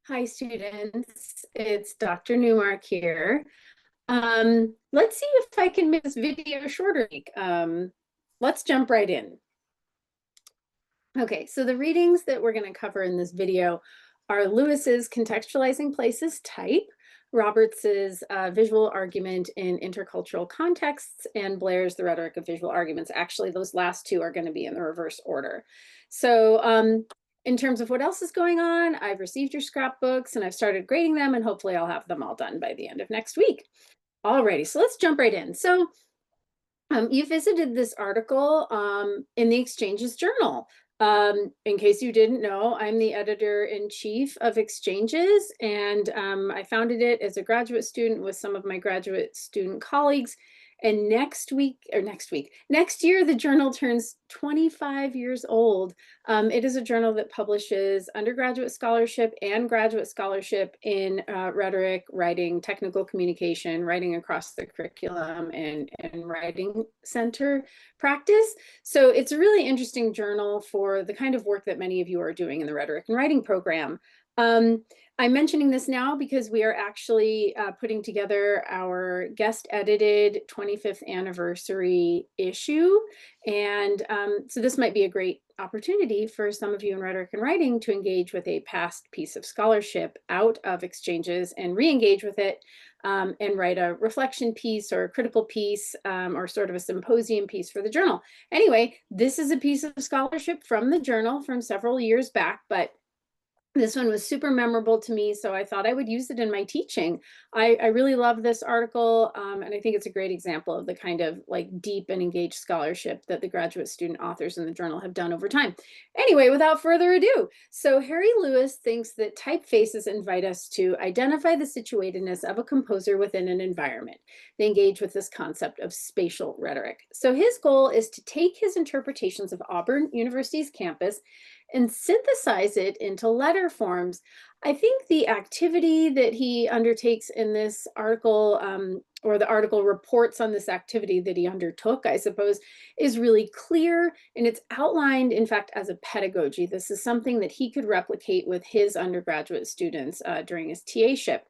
Hi, students. It's Dr. Newmark here. Let's see if I can make this video shorter. Let's jump right in. Okay, so the readings that we're going to cover in this video are Lewis's Contextualizing Places Type, Roberts's Visual Argument in Intercultural Contexts, and Blair's The Rhetoric of Visual Arguments. Actually, those last two are going to be in the reverse order. So in terms of what else is going on, I've received your scrapbooks and I've started grading them, and hopefully I'll have them all done by the end of next week. Alrighty, so let's jump right in. So you visited this article in the Exchanges Journal. In case you didn't know, I'm the editor-in-chief of Exchanges, and I founded it as a graduate student with some of my graduate student colleagues. And next year, the journal turns 25 years old. It is a journal that publishes undergraduate scholarship and graduate scholarship in rhetoric, writing, technical communication, writing across the curriculum, and writing center practice. So it's a really interesting journal for the kind of work that many of you are doing in the rhetoric and writing program. I'm mentioning this now because we are actually putting together our guest edited 25th anniversary issue. And so this might be a great opportunity for some of you in rhetoric and writing to engage with a past piece of scholarship out of Exchanges and re-engage with it and write a reflection piece or a critical piece or sort of a symposium piece for the journal. Anyway, this is a piece of scholarship from the journal from several years back, but this one was super memorable to me, so I thought I would use it in my teaching. I really love this article, and I think it's a great example of the kind of like deep and engaged scholarship that the graduate student authors in the journal have done over time. Anyway, without further ado, so Harry Lewis thinks that typefaces invite us to identify the situatedness of a composer within an environment. They engage with this concept of spatial rhetoric. So his goal is to take his interpretations of Auburn University's campus and synthesize it into letter forms. I think the activity that he undertakes in this article, or the article reports on this activity that he undertook, I suppose, is really clear, and it's outlined, in fact, as a pedagogy. This is something that he could replicate with his undergraduate students during his TA-ship.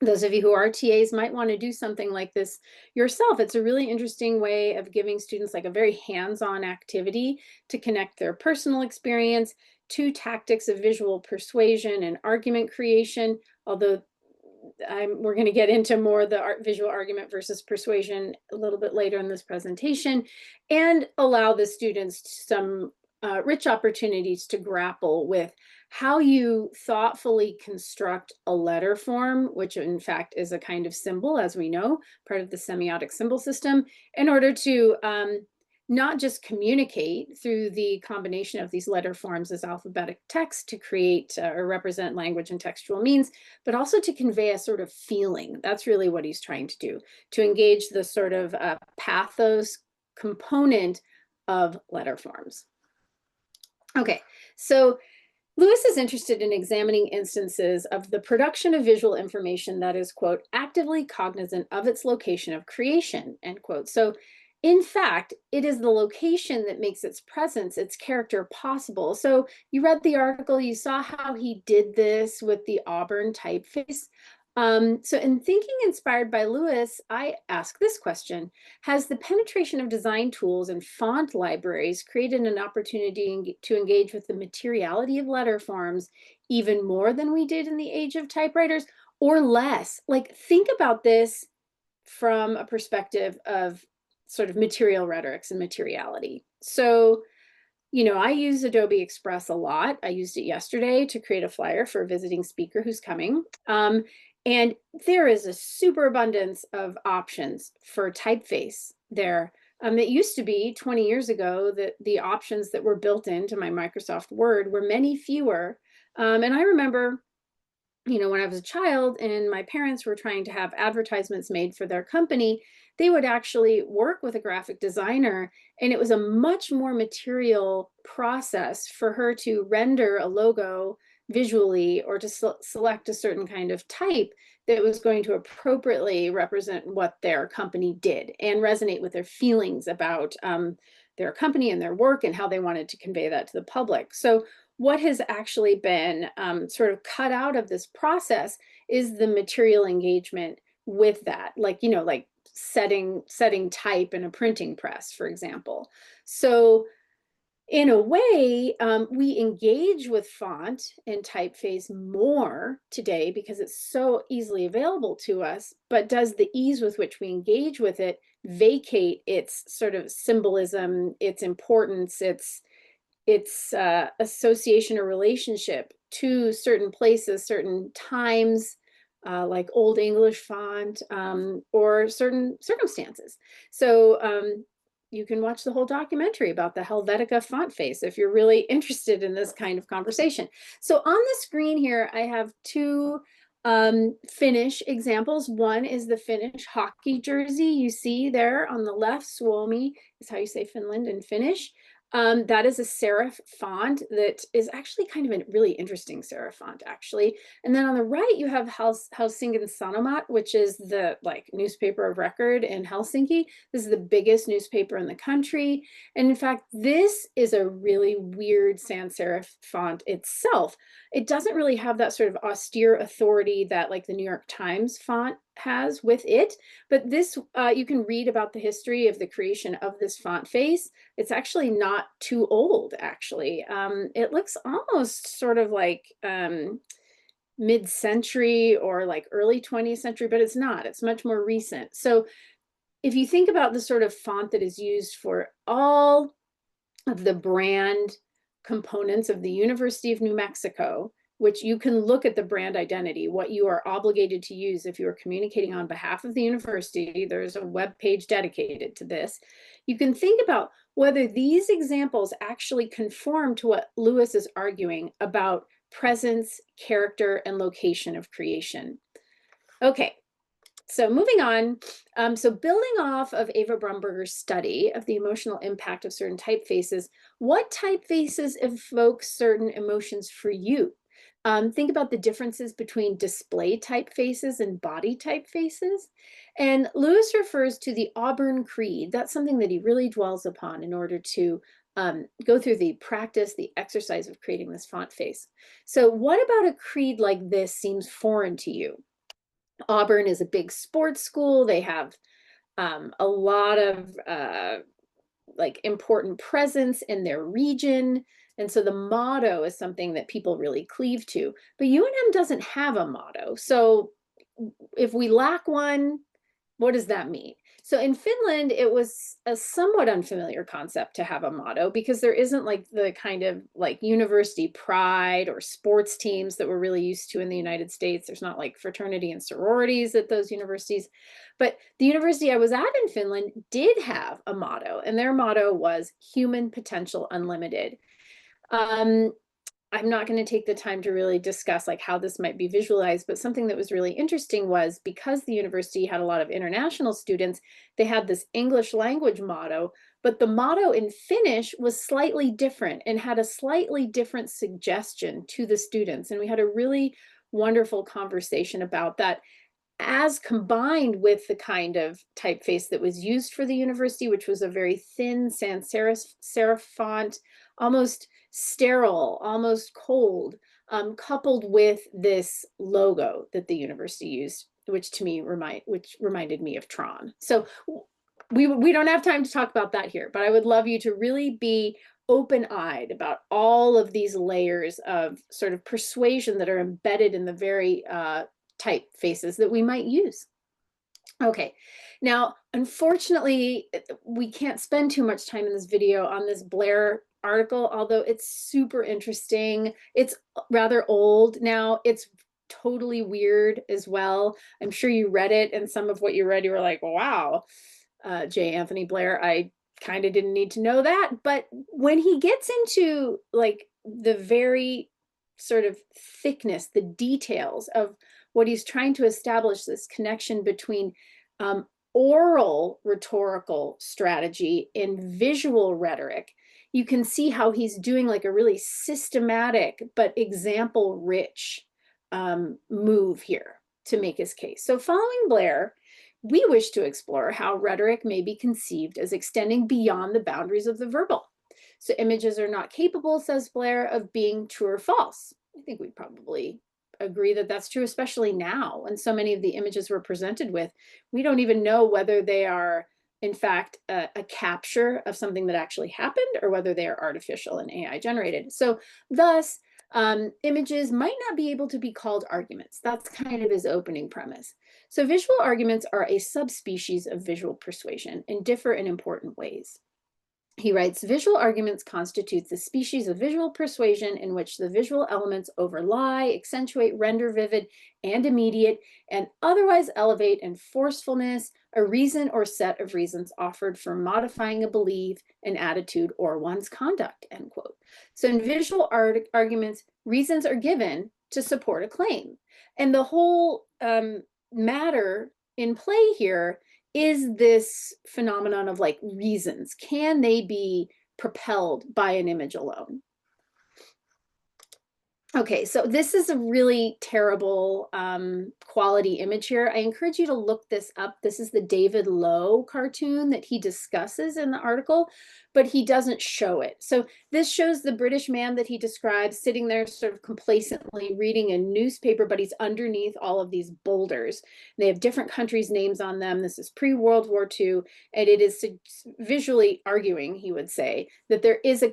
Those of you who are TAs might want to do something like this yourself. It's a really interesting way of giving students like a very hands-on activity to connect their personal experience to tactics of visual persuasion and argument creation, although we're going to get into more the visual argument versus persuasion a little bit later in this presentation, and allow the students some rich opportunities to grapple with how you thoughtfully construct a letter form, which in fact is a kind of symbol, as we know, part of the semiotic symbol system, in order to not just communicate through the combination of these letter forms as alphabetic text to create or represent language and textual means, but also to convey a sort of feeling. That's really what he's trying to do, to engage the sort of pathos component of letter forms. Okay, so Lewis is interested in examining instances of the production of visual information that is, quote, actively cognizant of its location of creation, end quote. So in fact, it is the location that makes its presence, its character possible. So you read the article, you saw how he did this with the Auburn typeface. So in thinking inspired by Lewis, I ask this question: has the penetration of design tools and font libraries created an opportunity to engage with the materiality of letter forms even more than we did in the age of typewriters, or less? Like, think about this from a perspective of sort of material rhetorics and materiality. So, you know, I use Adobe Express a lot. I used it yesterday to create a flyer for a visiting speaker who's coming. And there is a superabundance of options for typeface there. It used to be 20 years ago that the options that were built into my Microsoft Word were many fewer. And I remember, you know, when I was a child and my parents were trying to have advertisements made for their company, they would actually work with a graphic designer, and it was a much more material process for her to render a logo visually or to select a certain kind of type that was going to appropriately represent what their company did and resonate with their feelings about their company and their work and how they wanted to convey that to the public. So what has actually been sort of cut out of this process is the material engagement with that, like, you know, like setting type in a printing press, for example. So in a way, we engage with font and typeface more today because it's so easily available to us, but does the ease with which we engage with it vacate its sort of symbolism, its importance, its association or relationship to certain places, certain times, like Old English font, or certain circumstances. So you can watch the whole documentary about the Helvetica font face if you're really interested in this kind of conversation. So on the screen here, I have two Finnish examples. One is the Finnish hockey jersey. You see there on the left, Suomi is how you say Finland in Finnish. That is a serif font that is actually kind of a really interesting serif font, actually. And then on the right, you have Helsingin Sanomat, which is the like newspaper of record in Helsinki. This is the biggest newspaper in the country. And in fact, this is a really weird sans serif font itself. It doesn't really have that sort of austere authority that like the New York Times font has with it. But this, you can read about the history of the creation of this font face. It's actually not too old, actually. It looks almost sort of like mid-century or like early 20th century, but it's not. It's much more recent. So if you think about the sort of font that is used for all of the brand components of the University of New Mexico, which you can look at the brand identity, what you are obligated to use if you are communicating on behalf of the university. There's a web page dedicated to this. You can think about whether these examples actually conform to what Lewis is arguing about presence, character, and location of creation. Okay, so moving on, so building off of Ava Bromberger's study of the emotional impact of certain typefaces, what typefaces evoke certain emotions for you? Think about the differences between display typefaces and body typefaces. And Lewis refers to the Auburn Creed. That's something that he really dwells upon in order to go through the practice, the exercise of creating this font face. So what about a creed like this seems foreign to you? Auburn is a big sports school. They have a lot of like important presence in their region. And so the motto is something that people really cleave to. But UNM doesn't have a motto. So if we lack one, what does that mean? So in Finland, it was a somewhat unfamiliar concept to have a motto because there isn't like the kind of like university pride or sports teams that we're really used to in the United States. There's not like fraternity and sororities at those universities. But the university I was at in Finland did have a motto, and their motto was human potential unlimited. I'm not going to take the time to really discuss like how this might be visualized, but something that was really interesting was because the university had a lot of international students, they had this English language motto, but the motto in Finnish was slightly different and had a slightly different suggestion to the students. And we had a really wonderful conversation about that, as combined with the kind of typeface that was used for the university, which was a very thin sans serif font, almost sterile, almost cold, coupled with this logo that the university used, which to me reminded me of Tron. So we don't have time to talk about that here, but I would love you to really be open-eyed about all of these layers of sort of persuasion that are embedded in the very typefaces that we might use. Okay, now, unfortunately, we can't spend too much time in this video on this Blair article, although it's super interesting. It's rather old now. It's totally weird as well. I'm sure you read it, and some of what you read, you were like, wow, J. Anthony Blair, I kind of didn't need to know that. But when he gets into like the very sort of thickness, the details of what he's trying to establish, this connection between oral rhetorical strategy and visual rhetoric, you can see how he's doing like a really systematic but example rich move here to make his case. So following Blair, we wish to explore how rhetoric may be conceived as extending beyond the boundaries of the verbal. So images are not capable, says Blair, of being true or false. I think we probably agree that that's true, especially now. And so many of the images we're presented with, we don't even know whether they are, in fact, a capture of something that actually happened or whether they are artificial and AI generated. So thus, images might not be able to be called arguments. That's kind of his opening premise. So visual arguments are a subspecies of visual persuasion and differ in important ways. He writes, visual arguments constitute the species of visual persuasion in which the visual elements overlie, accentuate, render vivid and immediate, and otherwise elevate in forcefulness a reason or set of reasons offered for modifying a belief, an attitude, or one's conduct, end quote. So in visual arguments, reasons are given to support a claim. And the whole matter in play here is this phenomenon of like reasons. Can they be propelled by an image alone? Okay, so this is a really terrible quality image here. I encourage you to look this up. This is the David Lowe cartoon that he discusses in the article, but he doesn't show it. So this shows the British man that he describes sitting there sort of complacently reading a newspaper, but he's underneath all of these boulders. They have different countries' names on them. This is pre-World War II, and it is visually arguing, he would say, that there is a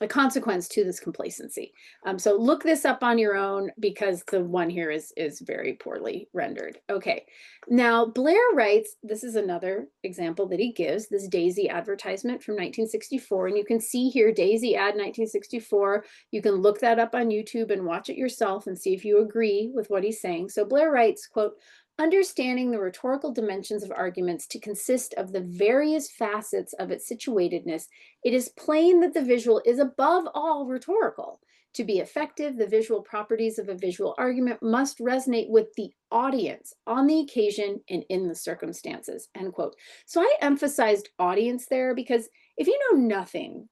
consequence to this complacency. So look this up on your own because the one here is very poorly rendered. Okay, now Blair writes, this is another example that he gives, this Daisy advertisement from 1964. And you can see here, Daisy ad 1964. You can look that up on YouTube and watch it yourself and see if you agree with what he's saying. So Blair writes, quote, understanding the rhetorical dimensions of arguments to consist of the various facets of its situatedness, it is plain that the visual is above all rhetorical. To be effective, the visual properties of a visual argument must resonate with the audience on the occasion and in the circumstances, end quote. So I emphasized audience there because if you know nothing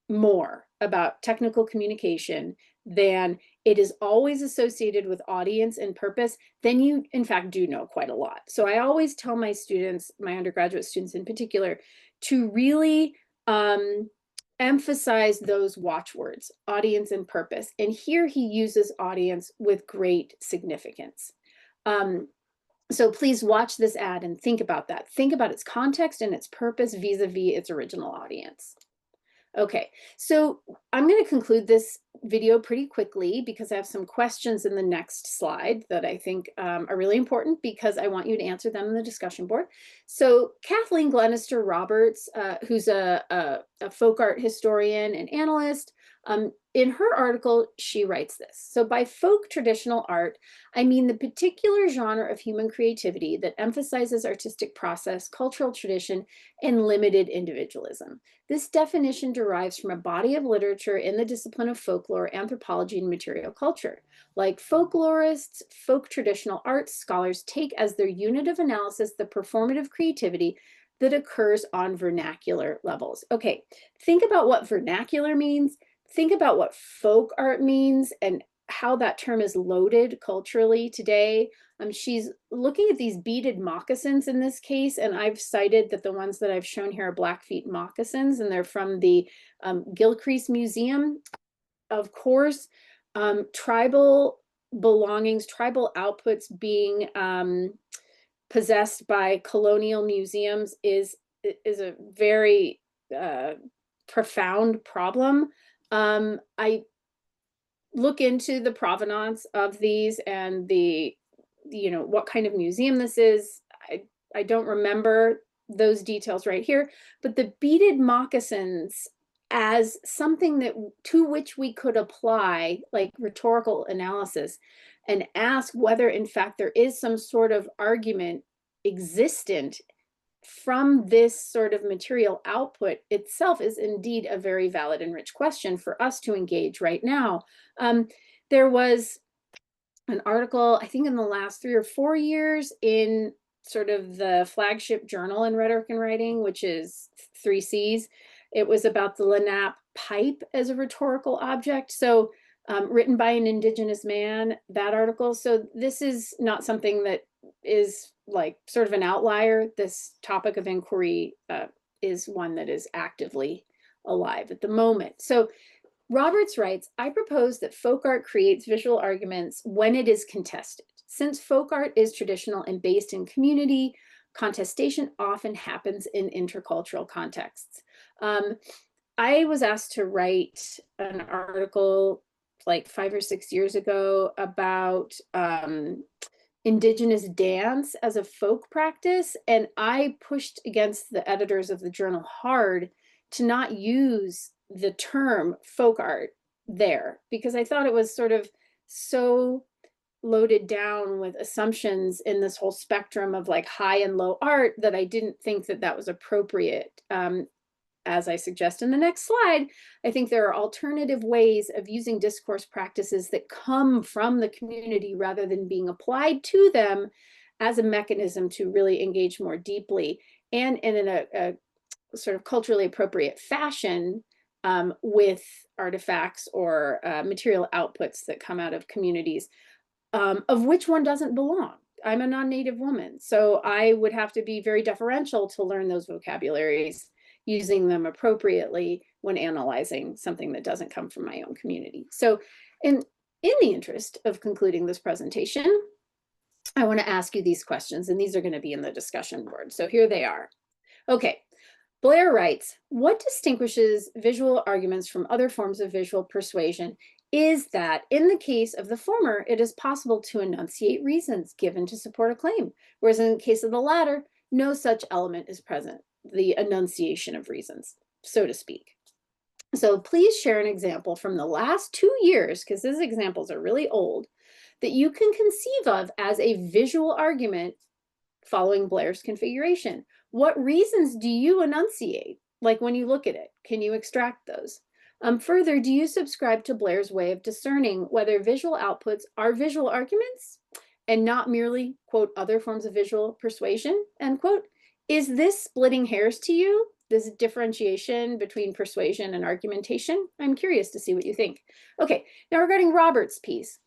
more about technical communication than it is always associated with audience and purpose, then you in fact do know quite a lot. So I always tell my students, my undergraduate students in particular, to really emphasize those watchwords, audience and purpose. And here he uses audience with great significance. So please watch this ad and think about that. Think about its context and its purpose vis-a-vis its original audience. Okay, so I'm going to conclude this video pretty quickly because I have some questions in the next slide that I think are really important because I want you to answer them in the discussion board. So Kathleen Glenister Roberts, who's a folk art historian and analyst, in her article, she writes this. So by folk traditional art, I mean the particular genre of human creativity that emphasizes artistic process, cultural tradition, and limited individualism. This definition derives from a body of literature in the discipline of folklore, anthropology, and material culture. Like folklorists, folk traditional arts scholars take as their unit of analysis the performative creativity that occurs on vernacular levels. Okay, think about what vernacular means. Think about what folk art means and how that term is loaded culturally today. She's looking at these beaded moccasins in this case, and I've cited that the ones that I've shown here are Blackfeet moccasins, and they're from the Gilcrease Museum. Of course, tribal belongings, tribal outputs being possessed by colonial museums is a very profound problem. I look into the provenance of these and the, what kind of museum this is. I don't remember those details right here, but the beaded moccasins as something that to which we could apply like rhetorical analysis and ask whether in fact there is some sort of argument existent from this sort of material output itself is indeed a very valid and rich question for us to engage right now. There was an article, I think in the last 3 or 4 years in sort of the flagship journal in rhetoric and writing, which is 3Cs. It was about the Lenape pipe as a rhetorical object. So written by an indigenous man, that article. So this is not something that is like sort of an outlier. This topic of inquiry is one that is actively alive at the moment. So Roberts writes, I propose that folk art creates visual arguments when it is contested. Since folk art is traditional and based in community, contestation often happens in intercultural contexts. I was asked to write an article like 5 or 6 years ago about Indigenous dance as a folk practice, and I pushed against the editors of the journal hard to not use the term folk art there, because I thought it was sort of so loaded down with assumptions in this whole spectrum of like high and low art that I didn't think that that was appropriate. As I suggest in the next slide, I think there are alternative ways of using discourse practices that come from the community rather than being applied to them as a mechanism to really engage more deeply and in a sort of culturally appropriate fashion with artifacts or material outputs that come out of communities, of which one doesn't belong. I'm a non-native woman, so I would have to be very deferential to learn those vocabularies, using them appropriately when analyzing something that doesn't come from my own community. So in the interest of concluding this presentation, I want to ask you these questions, and these are going to be in the discussion board. So here they are. Okay, Blair writes, what distinguishes visual arguments from other forms of visual persuasion is that in the case of the former, it is possible to enunciate reasons given to support a claim, whereas in the case of the latter, no such element is present, the enunciation of reasons, so to speak. So please share an example from the last 2 years, because these examples are really old, that you can conceive of as a visual argument following Blair's configuration. What reasons do you enunciate? Like when you look at it, can you extract those? Further, do you subscribe to Blair's way of discerning whether visual outputs are visual arguments and not merely, quote, other forms of visual persuasion, end quote? Is this splitting hairs to you, this differentiation between persuasion and argumentation? I'm curious to see what you think. Okay, now regarding Roberts' piece,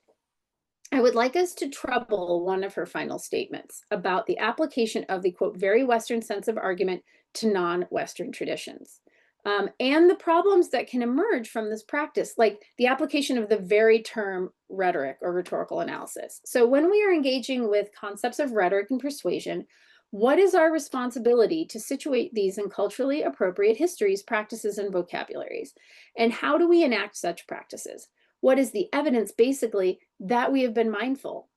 I would like us to trouble one of her final statements about the application of the, quote, very Western sense of argument to non-Western traditions. And the problems that can emerge from this practice, like the application of the very term rhetoric or rhetorical analysis. So when we are engaging with concepts of rhetoric and persuasion, what is our responsibility to situate these in culturally appropriate histories, practices, and vocabularies? And how do we enact such practices? What is the evidence, basically, that we have been mindful?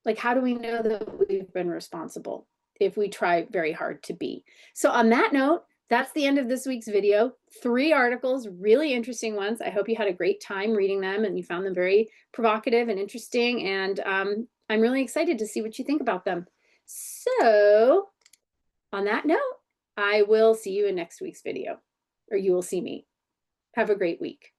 Like, how do we know that we've been responsible if we try very hard to be? So on that note, that's the end of this week's video. 3 articles, really interesting ones. I hope you had a great time reading them and you found them very provocative and interesting. And I'm really excited to see what you think about them. So on that note, I will see you in next week's video, or you will see me. Have a great week.